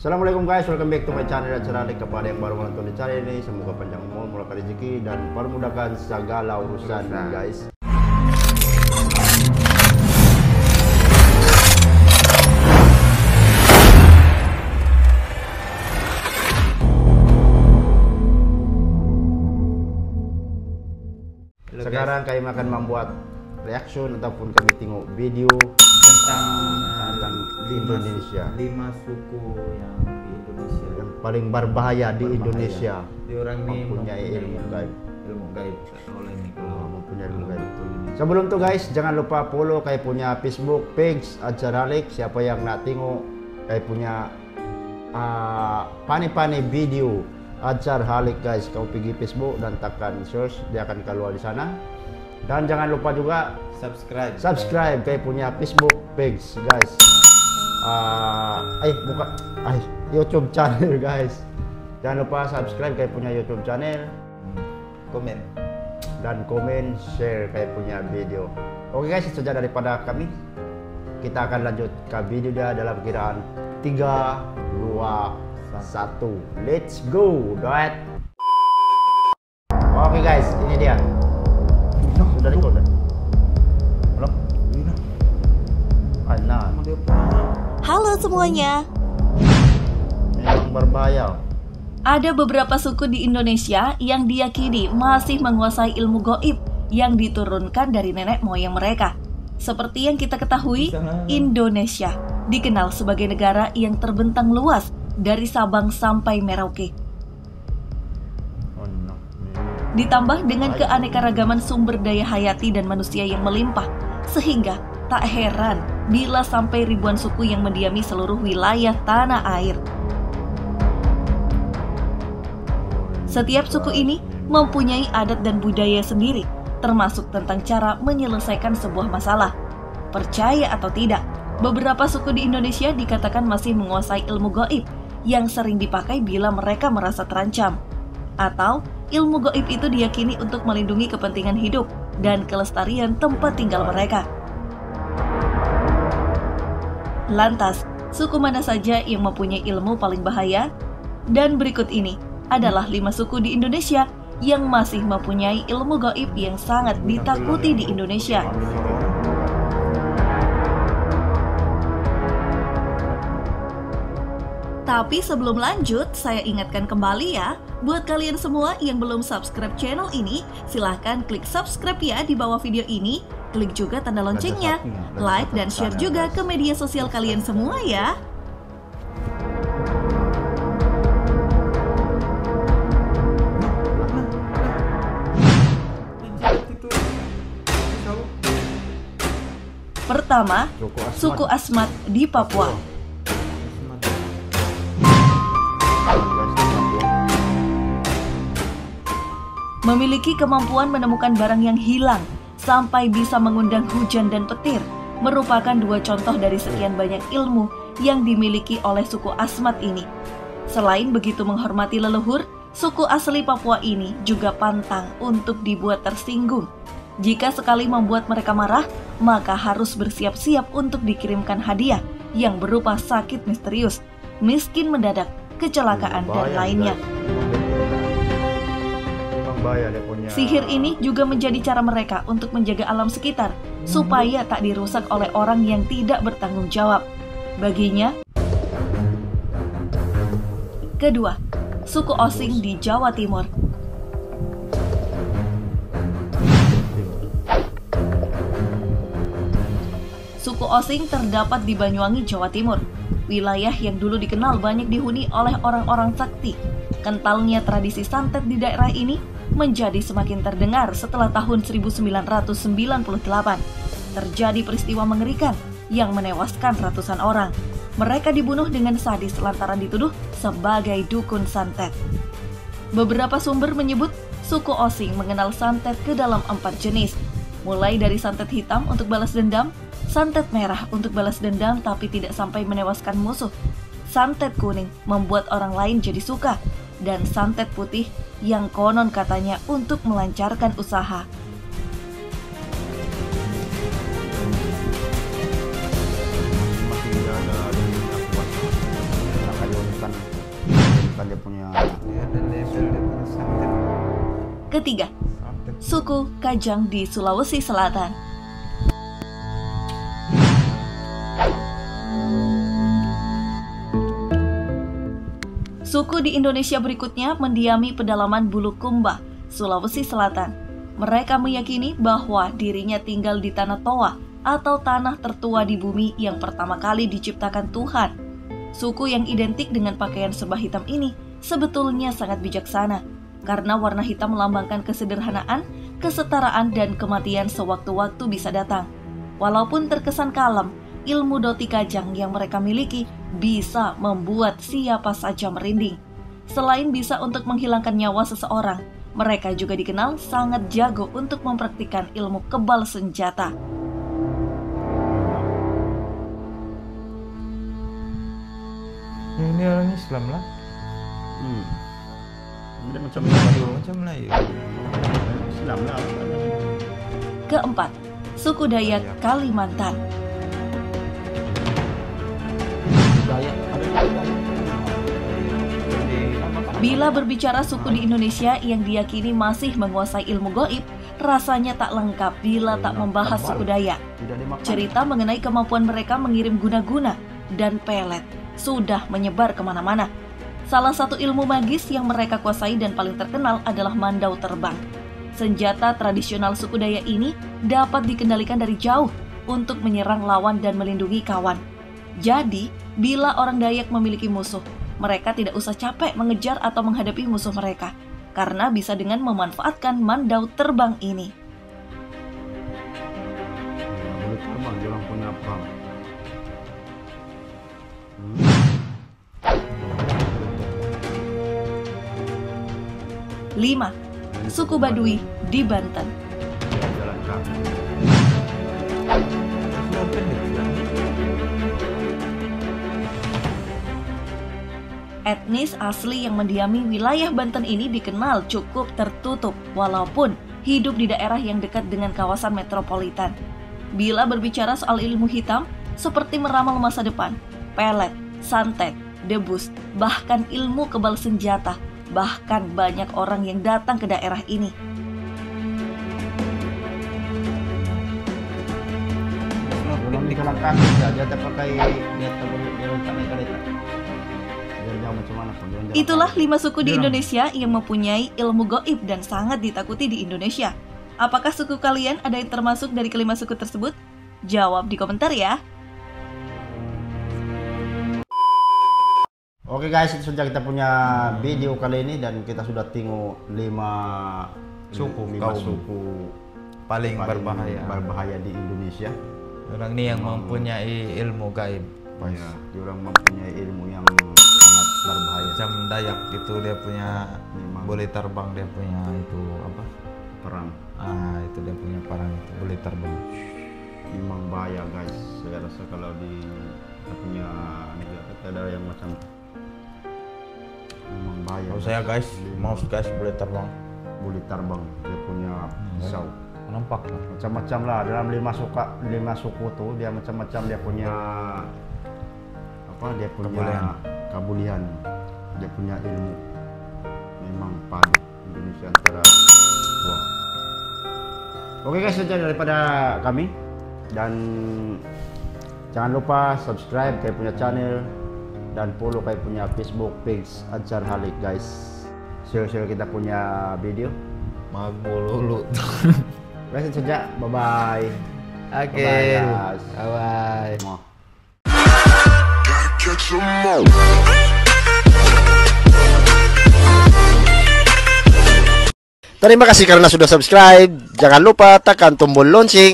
Assalamualaikum guys, welcome back to my channel. Dan kepada yang baru menonton di channel ini, semoga panjang umur, murahkan rezeki dan permudahkan segala urusan guys. Sekarang kami akan membuat reaction ataupun kami tengok video tentang di Indonesia. 5 suku yang di Indonesia yang paling berbahaya di Indonesia. Di orang ini mempunyai ilmu gaib. Ilmu gaib. Oleh ini kalau mempunyai ilmu gaib. Sebelum itu guys, jangan lupa follow kayak punya Facebook page Ajar Halik. Siapa yang nak tengok kayak punya pani-pani video Ajar Halik guys, kau pergi Facebook dan tekan search, dia akan keluar di sana. Dan jangan lupa juga subscribe kayak punya Facebook page guys. YouTube channel guys. Jangan lupa subscribe kayak punya YouTube channel. Komen, share kayak punya video. Oke guys, itu saja daripada kami. Kita akan lanjut ke video dia dalam kiraan 3, 2, 1. Let's go, duet. Oke guys, ini dia. Sudah record dah? Belum? Halo semuanya. Memang berbahaya. Ada beberapa suku di Indonesia yang diyakini masih menguasai ilmu gaib yang diturunkan dari nenek moyang mereka. Seperti yang kita ketahui, Indonesia dikenal sebagai negara yang terbentang luas dari Sabang sampai Merauke. Ditambah dengan keanekaragaman sumber daya hayati dan manusia yang melimpah, sehingga tak heran bila sampai ribuan suku yang mendiami seluruh wilayah tanah air. Setiap suku ini mempunyai adat dan budaya sendiri, termasuk tentang cara menyelesaikan sebuah masalah. Percaya atau tidak, beberapa suku di Indonesia dikatakan masih menguasai ilmu gaib yang sering dipakai bila mereka merasa terancam. Atau ilmu gaib itu diyakini untuk melindungi kepentingan hidup dan kelestarian tempat tinggal mereka. Lantas, suku mana saja yang mempunyai ilmu paling bahaya? Dan berikut ini adalah 5 suku di Indonesia yang masih mempunyai ilmu gaib yang sangat ditakuti di Indonesia. Tapi sebelum lanjut, saya ingatkan kembali ya, buat kalian semua yang belum subscribe channel ini, silahkan klik subscribe ya di bawah video ini, klik juga tanda loncengnya, like dan share juga ke media sosial kalian semua ya. Pertama, suku Asmat di Papua. Memiliki kemampuan menemukan barang yang hilang sampai bisa mengundang hujan dan petir merupakan 2 contoh dari sekian banyak ilmu yang dimiliki oleh suku Asmat ini. Selain begitu menghormati leluhur, suku asli Papua ini juga pantang untuk dibuat tersinggung. Jika sekali membuat mereka marah, maka harus bersiap-siap untuk dikirimkan hadiah yang berupa sakit misterius, miskin mendadak, kecelakaan, dan lainnya. Sihir ini juga menjadi cara mereka untuk menjaga alam sekitar, supaya tak dirusak oleh orang yang tidak bertanggung jawab. Baginya, kedua, suku Osing di Jawa Timur. Suku Osing terdapat di Banyuwangi, Jawa Timur, wilayah yang dulu dikenal banyak dihuni oleh orang-orang sakti. Kentalnya tradisi santet di daerah ini menjadi semakin terdengar setelah tahun 1998. Terjadi peristiwa mengerikan yang menewaskan ratusan orang. Mereka dibunuh dengan sadis lantaran dituduh sebagai dukun santet. Beberapa sumber menyebut suku Osing mengenal santet ke dalam 4 jenis, mulai dari santet hitam untuk balas dendam, santet merah untuk balas dendam tapi tidak sampai menewaskan musuh, santet kuning membuat orang lain jadi suka, dan santet putih yang konon katanya untuk melancarkan usaha. kelihatan dia punya. Ya, ada level dia santet. Ketiga, Santet. suku Kajang di Sulawesi Selatan. Suku di Indonesia berikutnya mendiami pedalaman Bulukumba, Sulawesi Selatan. Mereka meyakini bahwa dirinya tinggal di tanah toa atau tanah tertua di bumi yang pertama kali diciptakan Tuhan. Suku yang identik dengan pakaian serba hitam ini sebetulnya sangat bijaksana karena warna hitam melambangkan kesederhanaan, kesetaraan, dan kematian sewaktu-waktu bisa datang. Walaupun terkesan kalem, ilmu doti Kajang yang mereka miliki bisa membuat siapa saja merinding. Selain bisa untuk menghilangkan nyawa seseorang, mereka juga dikenal sangat jago untuk mempraktikkan ilmu kebal senjata. Ya, ini orang Islam lah. Dia macam Melayu, macam Melayu. Islam lah. Keempat, suku Dayak Kalimantan. Dayak. Bila berbicara suku di Indonesia yang diyakini masih menguasai ilmu goib, rasanya tak lengkap bila tak membahas suku Dayak. Tidak dimakan. Cerita mengenai kemampuan mereka mengirim guna-guna dan pelet sudah menyebar kemana-mana. Salah satu ilmu magis yang mereka kuasai dan paling terkenal adalah mandau terbang. Senjata tradisional suku Dayak ini dapat dikendalikan dari jauh untuk menyerang lawan dan melindungi kawan. Jadi, bila orang Dayak memiliki musuh, mereka tidak usah capek mengejar atau menghadapi musuh mereka, karena bisa dengan memanfaatkan mandau terbang ini. Boleh terbang, dia orang punya perang. 5. Suku Baduy di Banten. Dia jalan kaki. Islam pendek lah. Etnis asli yang mendiami wilayah Banten ini dikenal cukup tertutup, walaupun hidup di daerah yang dekat dengan kawasan metropolitan. Bila berbicara soal ilmu hitam, seperti meramal masa depan, pelet, santet, debus, bahkan ilmu kebal senjata, bahkan banyak orang yang datang ke daerah ini. Belum di jalan kaki saja, dia pakai dia naik kereta. Biar jauh macam mana pun. Itulah 5 suku di Indonesia yang mempunyai ilmu goib dan sangat ditakuti di Indonesia. Apakah suku kalian ada yang termasuk dari kelima suku tersebut? Jawab di komentar ya. Oke guys, itu saja kita punya video kali ini dan kita sudah tengok 5 suku paling berbahaya di Indonesia. Orang ini yang mempunyai ilmu gaib. Ya, dia orang mempunyai ilmu yang sangat berbahaya. Macam Dayak itu dia punya Memang. boleh terbang, dia punya itu apa? Perang. Itu dia punya parang itu boleh terbang. Memang bahaya guys. Saya rasa kalau di kita punya negara kita ada yang macam memang bahaya. Kalau saya guys, mouse guys boleh terbang. Boleh terbang. Dia punya pisau. Nampak lah. Macam-macam lah dalam 5 suku tuh dia macam-macam dia punya apa dia punya kebulian, dia punya ilmu. Memang padu Indonesia antara dua. Oke guys, saja daripada kami dan jangan lupa subscribe kayak punya channel dan follow kayak punya Facebook page Ancar Halik guys. Share kita punya video. Magbolulu. Guys, itu saja. Bye-bye. Oke. Bye-bye, guys. Bye. Mau. Terima kasih karena sudah subscribe. Jangan lupa tekan tombol lonceng.